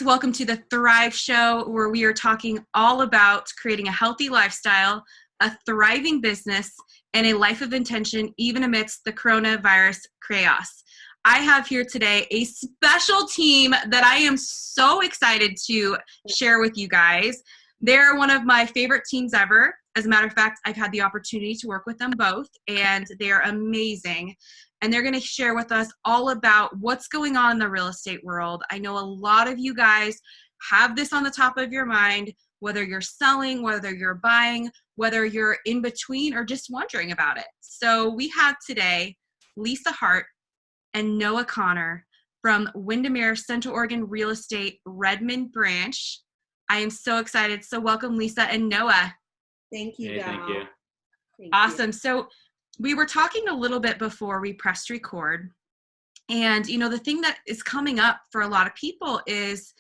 guys, welcome to the Thrive Show, where we are talking all about creating a healthy lifestyle, a thriving business, and a life of intention, even amidst the coronavirus chaos. I have here today a special team that I am so excited to share with you guys. They're one of my favorite teams ever. As a matter of fact, I've had the opportunity to work with them both, and they're amazing. And they're going to share with us all about what's going on in the real estate world. I know a lot of you guys have this on the top of your mind, whether you're selling, whether you're buying, whether you're in between, or just wondering about it. So we have today Lisa Hart and Noah Connor from Windermere Central Oregon Real Estate Redmond branch. I am so excited. So welcome, Lisa and Noah. Thank you, Hey, thank you. Awesome. So we were talking a little bit before we pressed record, and the thing that is coming up for a lot of people is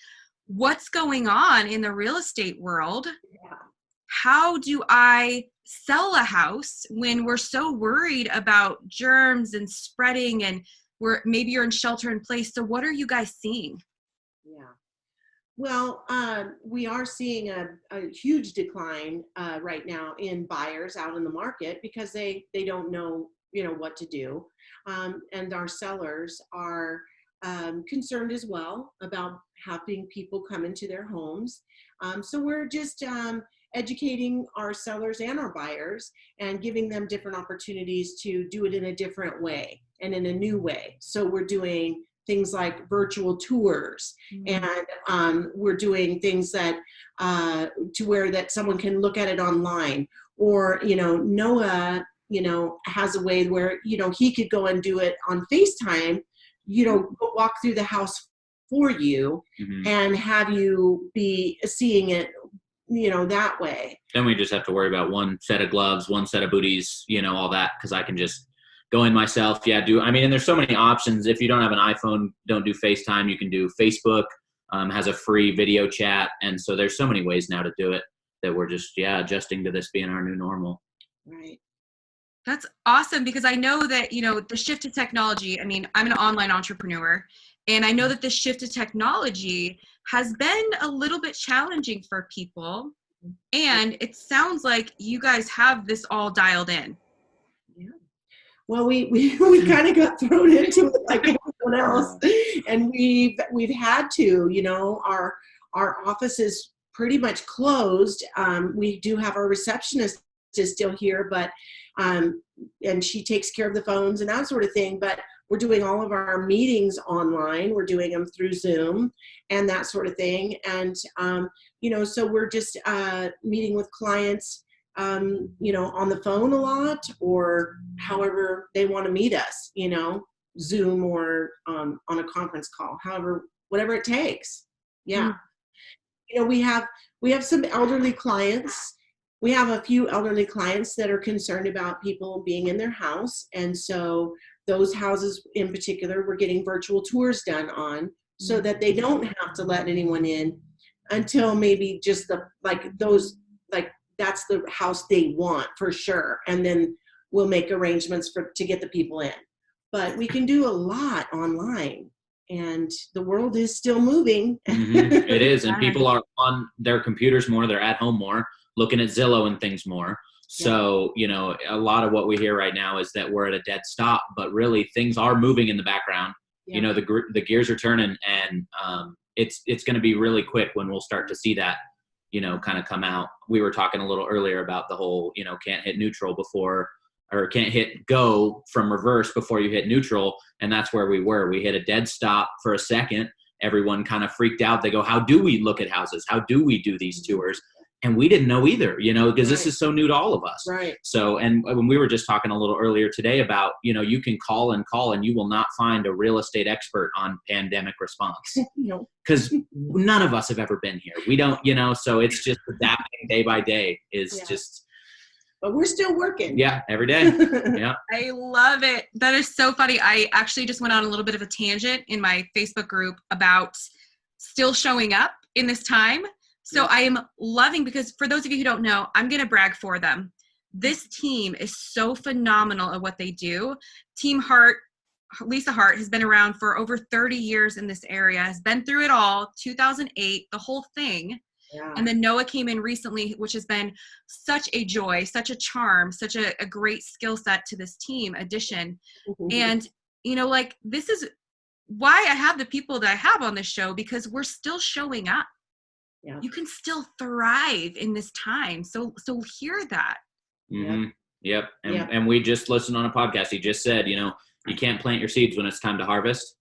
what's going on in the real estate world. Yeah. How do I sell a house when we're so worried about germs and spreading, and maybe you're in shelter in place? So what are you guys seeing? Yeah. Well, we are seeing a huge decline right now in buyers out in the market because they don't know, what to do. And our sellers are concerned as well about having people come into their homes. So we're just educating our sellers and our buyers and giving them different opportunities to do it in a different way and in a new way. So we're doing things like virtual tours, and we're doing things that to where that someone can look at it online, or Noah has a way where he could go and do it on FaceTime, go walk through the house for you and have you be seeing it that way. Then we just have to worry about one set of gloves, one set of booties, all that, because I can just go in myself. And there's so many options. If you don't have an iPhone, don't do FaceTime. You can do Facebook, has a free video chat. And so there's so many ways now to do it that we're just, adjusting to this being our new normal. Right. That's awesome, because I know that, the shift to technology, I'm an online entrepreneur, and I know that the shift to technology has been a little bit challenging for people. And it sounds like you guys have this all dialed in. Well, we kind of got thrown into it like everyone else, and we've had to. Our office is pretty much closed. We do have our receptionist is still here, but and she takes care of the phones and that sort of thing. But we're doing all of our meetings online. We're doing them through Zoom and that sort of thing. And so we're just meeting with clients on the phone a lot, or however they want to meet us, Zoom or on a conference call, whatever it takes. Yeah. We have some elderly clients. We have a few elderly clients that are concerned about people being in their house. And so those houses in particular, we're getting virtual tours done on so that they don't have to let anyone in until maybe just that's the house they want for sure. And then we'll make arrangements to get the people in. But we can do a lot online, and the world is still moving. It is. And people are on their computers more. They're at home more, looking at Zillow and things more. So, a lot of what we hear right now is that we're at a dead stop, but really things are moving in the background. Yeah. The gears are turning, and it's going to be really quick when we'll start to see that kind of come out. We were talking a little earlier about the whole, can't hit neutral before, or can't hit go from reverse before you hit neutral. And that's where we were. We hit a dead stop for a second. Everyone kind of freaked out. They go, how do we look at houses? How do we do these tours? And we didn't know either, because this is so new to all of us. Right. So, and when we were just talking a little earlier today about, you can call and you will not find a real estate expert on pandemic response. No. Because none of us have ever been here. We don't, so it's just adapting day by day is just. But we're still working. Yeah, every day. Yeah. I love it. That is so funny. I actually just went on a little bit of a tangent in my Facebook group about still showing up in this time. So I am loving, because for those of you who don't know, I'm going to brag for them. This team is so phenomenal at what they do. Team Hart Lisa Hart has been around for over 30 years in this area, has been through it all, 2008, the whole thing. Yeah. And then Noah came in recently, which has been such a joy, such a charm, such a great skill set to this team addition. And, you know, like, this is why I have the people that I have on this show, because we're still showing up. Yeah. You can still thrive in this time. So hear that. Mm-hmm. Yep. And, Yep. and we just listened on a podcast. He just said, you know, you can't plant your seeds when it's time to harvest.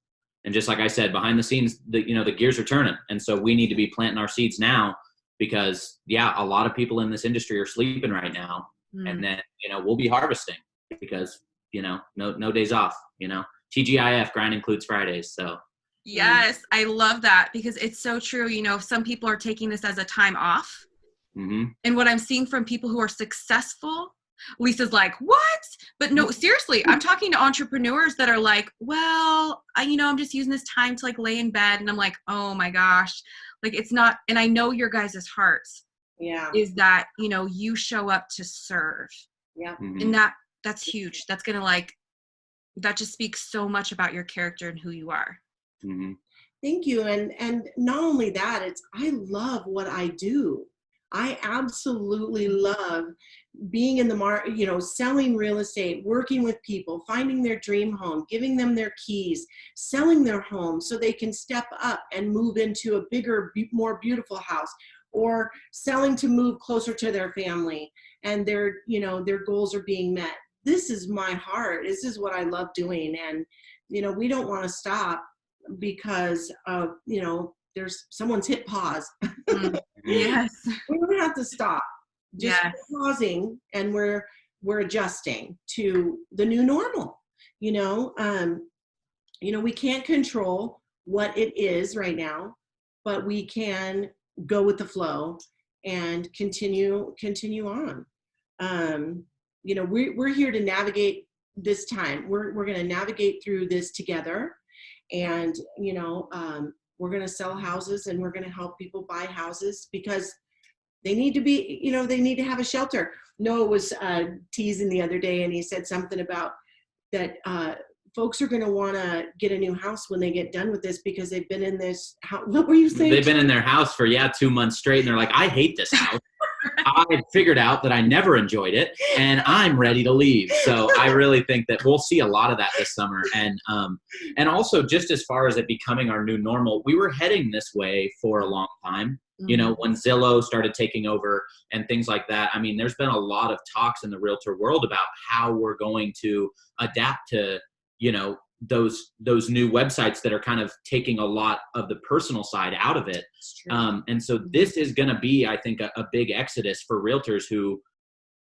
And just like I said, behind the scenes, the gears are turning. And so we need to be planting our seeds now, because a lot of people in this industry are sleeping right now. And then, we'll be harvesting, because, no days off, TGIF, grind includes Fridays. So. Yes. I love that, because it's so true. Some people are taking this as a time off. Mm-hmm. And what I'm seeing from people who are successful, Lisa's like, what? But no, seriously, I'm talking to entrepreneurs that are like, well, I'm just using this time to like lay in bed. And I'm like, oh my gosh, like, it's not. And I know your guys' hearts is that, you show up to serve. Yeah. Mm-hmm. And that's huge. That's going to that just speaks so much about your character and who you are. Mm-hmm. Thank you. And not only that, I love what I do. I absolutely love being in the market, selling real estate, working with people, finding their dream home, giving them their keys, selling their home so they can step up and move into a bigger, more beautiful house, or selling to move closer to their family and their goals are being met. This is my heart. This is what I love doing. And, we don't want to stop because of, there's someone's hit pause. Yes. We don't have to stop. Just pausing, and we're adjusting to the new normal. We can't control what it is right now, but we can go with the flow and continue on. We're here to navigate this time. We're going to navigate through this together, and we're going to sell houses, and we're going to help people buy houses, because they need to be, they need to have a shelter. Noah was teasing the other day, and he said something about that folks are going to want to get a new house when they get done with this, because they've been in this house. What were you saying? They've been in their house for 2 months straight, and they're like, I hate this house. I figured out that I never enjoyed it, and I'm ready to leave. So I really think that we'll see a lot of that this summer. And also, just as far as it becoming our new normal, we were heading this way for a long time. When Zillow started taking over and things like that, I mean, there's been a lot of talks in the realtor world about how we're going to adapt to, those new websites that are kind of taking a lot of the personal side out of it. And so this is going to be, I think, a big exodus for realtors who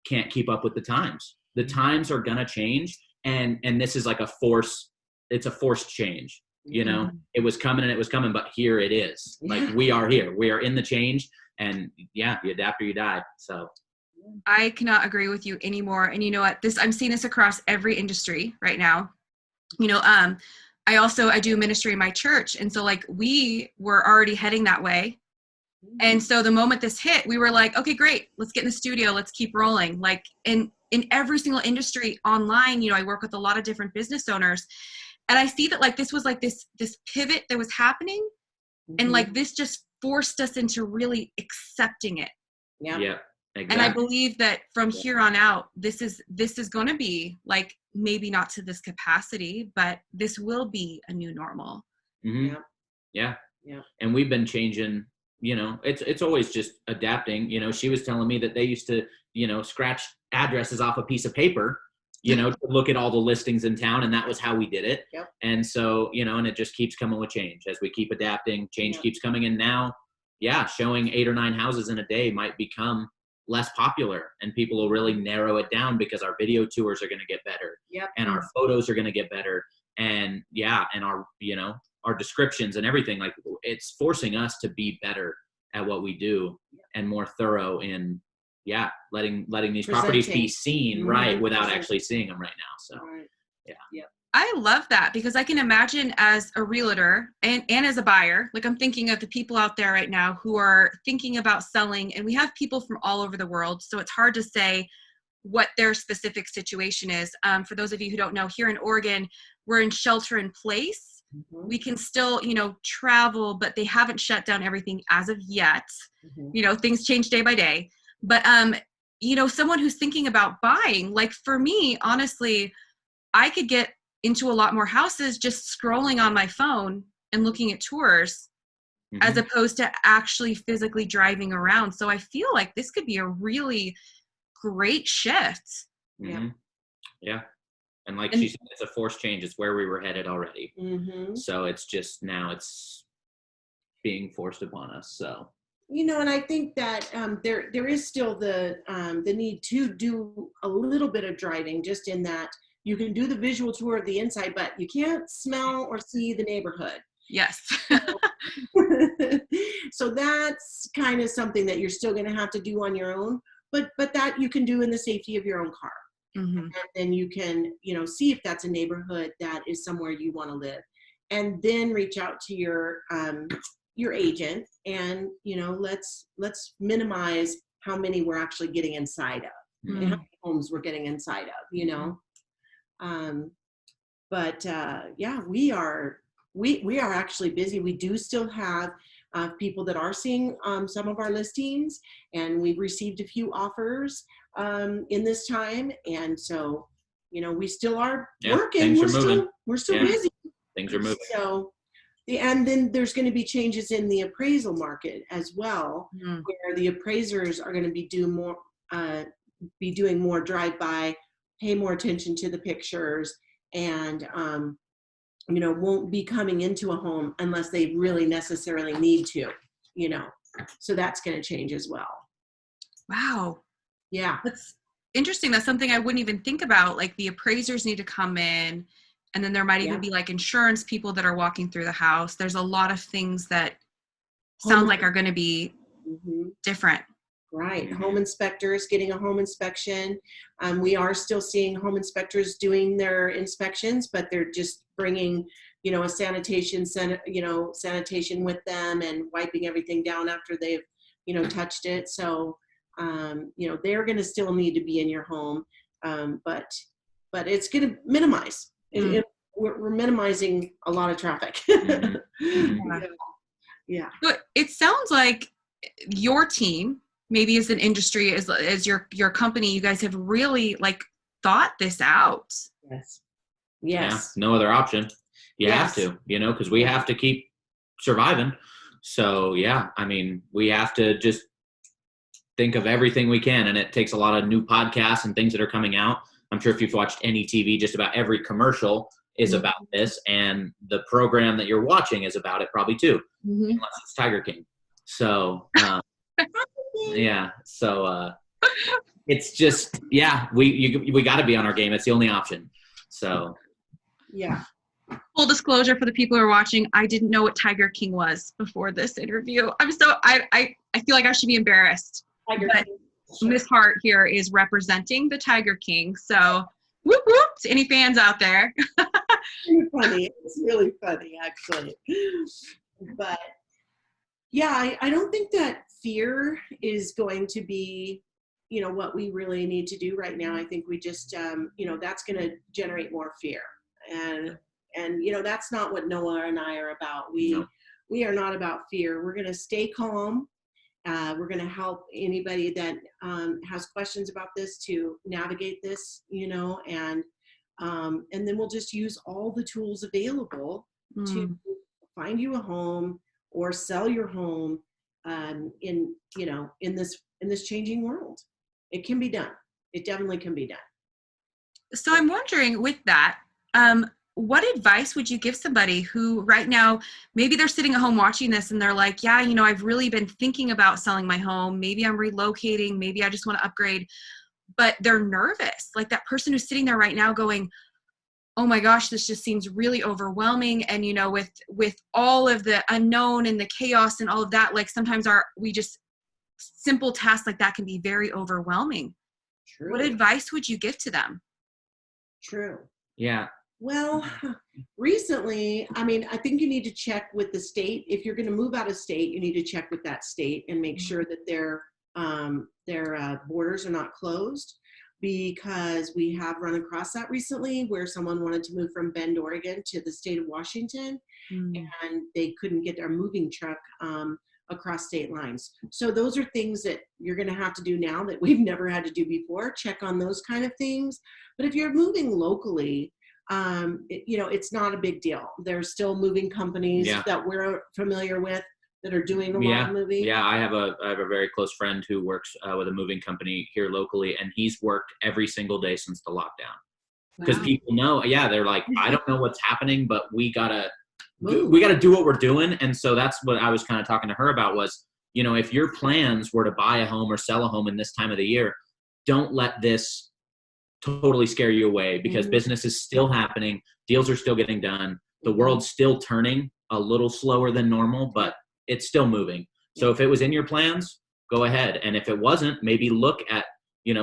can't keep up with the times. The times are going to change. And this is like it's a forced change. It was coming, but here it is. Like, we are here. We are in the change, and you adapt or you die. So I cannot agree with you anymore. And you know what? I'm seeing this across every industry right now. I do ministry in my church. And so like, we were already heading that way. And so the moment this hit, we were like, okay, great. Let's get in the studio. Let's keep rolling. Like in every single industry online, I work with a lot of different business owners, and I see that like, this was like this pivot that was happening. And like, this just forced us into really accepting it. Yeah. Exactly. And I believe that from here on out, this is going to be like, maybe not to this capacity, but this will be a new normal. Mm-hmm. Yeah. And we've been changing, it's always just adapting. She was telling me that they used to, scratch addresses off a piece of paper, to look at all the listings in town. And that was how we did it. Yep. And so, and it just keeps coming with change as we keep adapting. Change keeps coming in now. Showing 8 or 9 houses in a day might become less popular, and people will really narrow it down, because our video tours are going to get better. And our photos are going to get better. And and our descriptions and everything, like, it's forcing us to be better at what we do and more thorough in letting these properties be seen without actually seeing them right now. So I love that, because I can imagine as a realtor and as a buyer, like, I'm thinking of the people out there right now who are thinking about selling, and we have people from all over the world. So it's hard to say what their specific situation is. For those of you who don't know, here in Oregon, we're in shelter in place. Mm-hmm. We can still, travel, but they haven't shut down everything as of yet. Mm-hmm. Things change day by day. But, someone who's thinking about buying, like for me, honestly, I could get into a lot more houses just scrolling on my phone and looking at tours, as opposed to actually physically driving around. So I feel like this could be a really great shift. Mm-hmm. Yeah. And like she said, it's a forced change. It's where we were headed already. Mm-hmm. So it's just now it's being forced upon us. So, and I think that there is still the need to do a little bit of driving, just in that you can do the visual tour of the inside, but you can't smell or see the neighborhood. Yes. So that's kind of something that you're still going to have to do on your own, but that you can do in the safety of your own car. Mm-hmm. And then you can, see if that's a neighborhood that is somewhere you want to live, and then reach out to your agent, and let's minimize how many we're actually getting inside of, and how many homes we're getting inside of. But yeah, we are actually busy. We do still have people that are seeing some of our listings, and we've received a few offers in this time, and so we still are working. We're still busy. Things are moving. So and then there's going to be changes in the appraisal market as well, where the appraisers are going to be doing more drive-by, pay more attention to the pictures, and won't be coming into a home unless they really necessarily need to, so that's going to change as well. Wow. Yeah. That's interesting. That's something I wouldn't even think about. Like the appraisers need to come in, and then there might even be like insurance people that are walking through the house. There's a lot of things that sound like are going to be different. Right. Home inspectors getting a home inspection. We are still seeing home inspectors doing their inspections, but they're just bringing, a sanitation with them and wiping everything down after they've, touched it. So, they're going to still need to be in your home. But it's going to minimize. We're minimizing a lot of traffic. Yeah. But it sounds like your team, maybe as an industry, as your company, you guys have really thought this out. Yes. Yeah, no other option. You have to, because we have to keep surviving. So yeah, I mean, we have to just think of everything we can, and it takes a lot of new podcasts and things that are coming out. I'm sure if you've watched any TV, just about every commercial is about this, and the program that you're watching is about it probably too, unless it's Tiger King. So yeah, so it's just we got to be on our game. It's the only option. So yeah. Full disclosure for the people who are watching, I didn't know what Tiger King was before this interview. I feel like I should be embarrassed. But Miss Hart here is representing the Tiger King. So whoop whoop to any fans out there. It's funny. It's really funny, actually. But yeah, I don't think that fear is going to be, what we really need to do right now. I think we just, that's going to generate more fear. And that's not what Noah and I are about. We are not about fear. We're going to stay calm. We're going to help anybody that has questions about this to navigate this, and then we'll just use all the tools available to find you a home or sell your home in this changing world. It can be done. It definitely can be done. So I'm wondering with that, what advice would you give somebody who right now, maybe they're sitting at home watching this and they're like, yeah, I've really been thinking about selling my home. Maybe I'm relocating. Maybe I just want to upgrade, but they're nervous. Like that person who's sitting there right now going, oh my gosh, this just seems really overwhelming. And, with all of the unknown and the chaos and all of that, like sometimes simple tasks like that can be very overwhelming. True. What advice would you give to them? True. Yeah. Well, recently, I think you need to check with the state. If you're going to move out of state, you need to check with that state and make sure that their borders are not closed. because we have run across that recently where someone wanted to move from Bend, Oregon to the state of Washington, and they couldn't get their moving truck across state lines. So those are things that you're going to have to do now that we've never had to do before. Check on those kind of things. But if you're moving locally, it's not a big deal. There's still moving companies that we're familiar with that are doing a lot of moving. Yeah, I have a very close friend who works with a moving company here locally, and he's worked every single day since the lockdown. Because people know, they're like, I don't know what's happening, but we gotta do what we're doing. And so that's what I was kind of talking to her about was, if your plans were to buy a home or sell a home in this time of the year, don't let this totally scare you away, because business is still happening. Deals are still getting done. The world's still turning a little slower than normal, but it's still moving. So if it was in your plans, go ahead. And if it wasn't, maybe look at,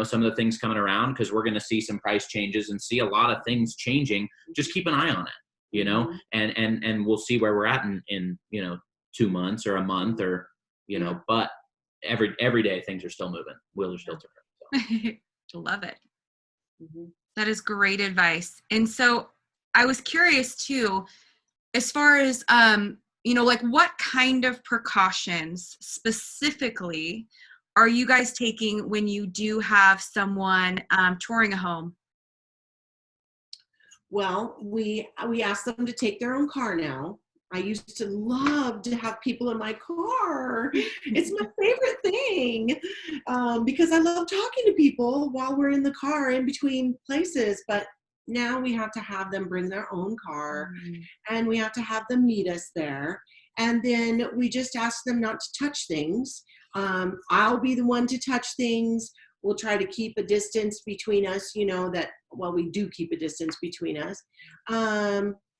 some of the things coming around, because we're going to see some price changes and see a lot of things changing. Just keep an eye on it, and we'll see where we're at in 2 months or a month or, but every day things are still moving. Wheels are still turning. So. Love it. That is great advice. And so I was curious too, as far as, what kind of precautions specifically are you guys taking when you do have someone touring a home? Well, we ask them to take their own car now. I used to love to have people in my car. It's my favorite thing because I love talking to people while we're in the car in between places. But now we have to have them bring their own car, and we have to have them meet us there. And then we just ask them not to touch things. I'll be the one to touch things. We'll try to keep a distance between us, we do keep a distance between us.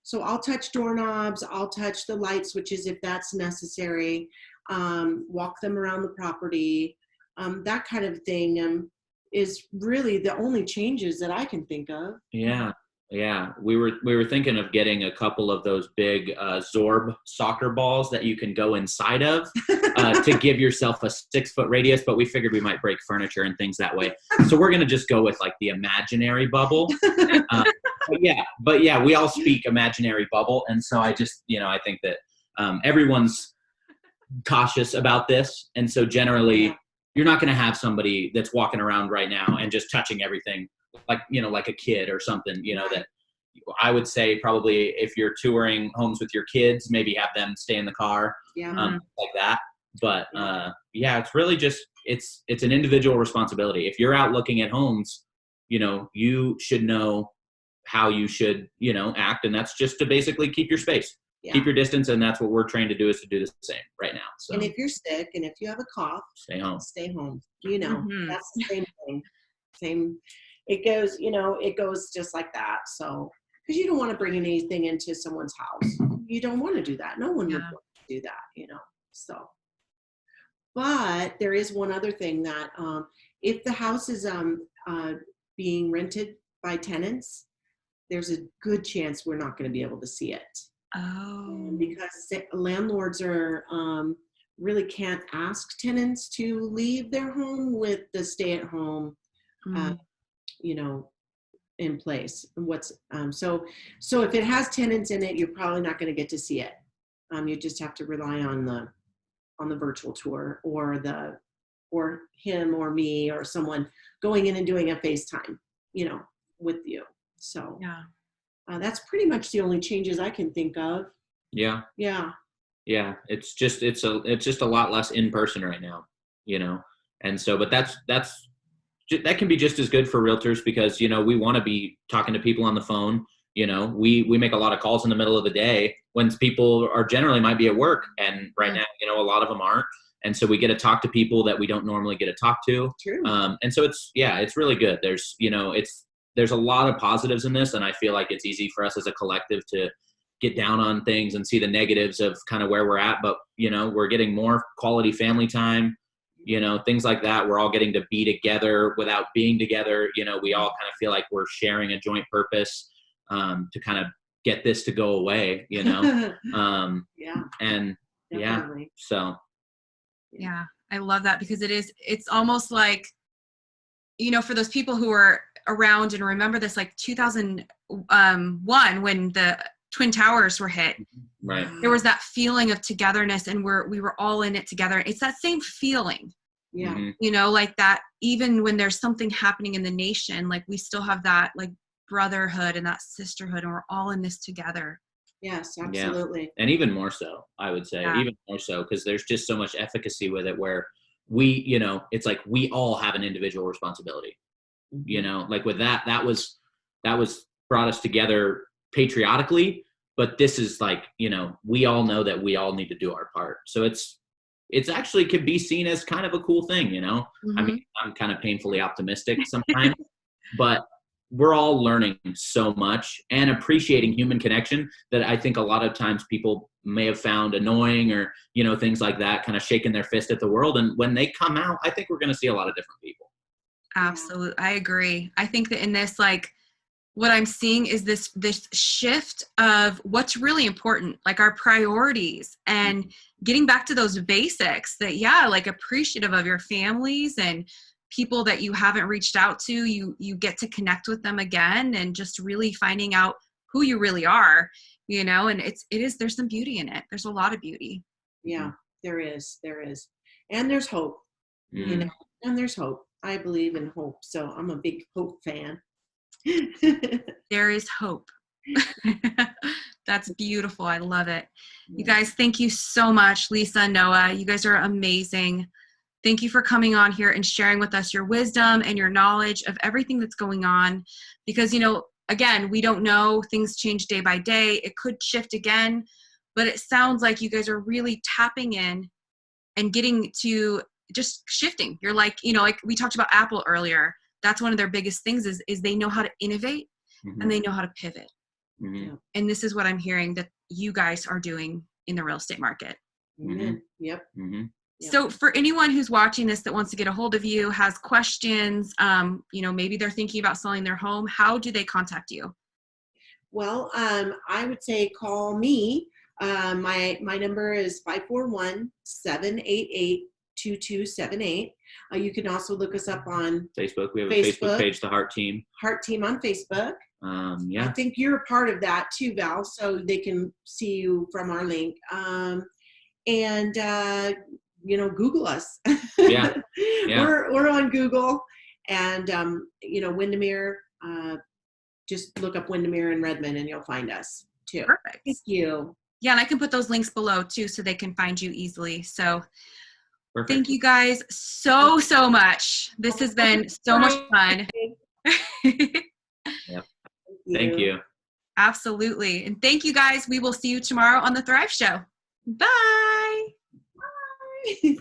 So I'll touch doorknobs, I'll touch the light switches if that's necessary, walk them around the property, that kind of thing is really the only changes that I can think of. Yeah. We were thinking of getting a couple of those big Zorb soccer balls that you can go inside of to give yourself a 6-foot radius, but we figured we might break furniture and things that way. So we're going to just go with like the imaginary bubble. But we all speak imaginary bubble. And so I just, I think that everyone's cautious about this. And so generally you're not going to have somebody that's walking around right now and just touching everything like a kid or something, that I would say probably if you're touring homes with your kids, maybe have them stay in the car, like that. But it's really just, it's an individual responsibility. If you're out looking at homes, you should know how you should, act. And that's just to basically keep your space, keep your distance. And that's what we're trained to do, is to do the same right now. So. And if you're sick and if you have a cough, stay home. That's the same thing. Same. It goes just like that. So, because you don't want to bring anything into someone's house. You don't want to do that. No one would want to do that, so. But there is one other thing that if the house is being rented by tenants, there's a good chance we're not going to be able to see it. Because landlords are really can't ask tenants to leave their home with the stay-at-home in place. So if it has tenants in it, you're probably not going to get to see it. You just have to rely on the virtual tour or him or me or someone going in and doing a FaceTime, with you. So that's pretty much the only changes I can think of. Yeah. It's just a lot less in person right now, and so, but that can be just as good for realtors, because, we want to be talking to people on the phone. We make a lot of calls in the middle of the day when people are generally might be at work. And right now, a lot of them aren't. And so we get to talk to people that we don't normally get to talk to. True. And so it's really good. There's a lot of positives in this. And I feel like it's easy for us as a collective to get down on things and see the negatives of kind of where we're at. But, we're getting more quality family time. Things like that. We're all getting to be together without being together. We all kind of feel like we're sharing a joint purpose to kind of get this to go away, and definitely. So. Yeah, I love that, because it's almost like for those people who are around and remember this, like 2001 when the Twin Towers were hit, Right. there was that feeling of togetherness, and we were all in it together. It's that same feeling, Yeah. like that, even when there's something happening in the nation, like we still have that like brotherhood and that sisterhood, and we're all in this together. Yes, absolutely. Yeah. And even more so, I would say, even more so, because there's just so much efficacy with it where we, it's like we all have an individual responsibility, like with that was brought us together patriotically, but this is like, we all know that we all need to do our part. So it's actually could be seen as kind of a cool thing, I mean, I'm kind of painfully optimistic sometimes, but we're all learning so much and appreciating human connection that I think a lot of times people may have found annoying or, things like that, kind of shaking their fist at the world. And when they come out, I think we're going to see a lot of different people. Absolutely. I agree. I think that in this, like, what I'm seeing is this shift of what's really important, like our priorities, and getting back to those basics that, like appreciative of your families and people that you haven't reached out to, you get to connect with them again, and just really finding out who you really are, and there's some beauty in it. There's a lot of beauty. Yeah, there is. And there's hope, and there's hope. I believe in hope. So I'm a big hope fan. There is hope. That's beautiful. I love it. You guys, thank you so much, Lisa, Noah. You guys are amazing. Thank you for coming on here and sharing with us your wisdom and your knowledge of everything that's going on. Because, again, we don't know. Things change day by day. It could shift again. But it sounds like you guys are really tapping in and getting to just shifting. You're like, like we talked about Apple earlier. That's one of their biggest things is they know how to innovate and they know how to pivot. And this is what I'm hearing that you guys are doing in the real estate market. Yep. So for anyone who's watching this that wants to get a hold of you, has questions, maybe they're thinking about selling their home, how do they contact you? Well, I would say call me. My number is 541-788-2278. You can also look us up on Facebook. We have a Facebook page, the Heart Team. Heart Team on Facebook. Yeah. I think you're a part of that too, Val, so they can see you from our link. Google us. Yeah. We're on Google, and Windermere. Just look up Windermere in Redmond, and you'll find us too. Perfect. Thank you. Yeah, and I can put those links below too, so they can find you easily. So, perfect. Thank you guys so much. This has been so much fun. Yep. Thank you. Absolutely. And thank you guys. We will see you tomorrow on The Thrive Show. Bye. Bye.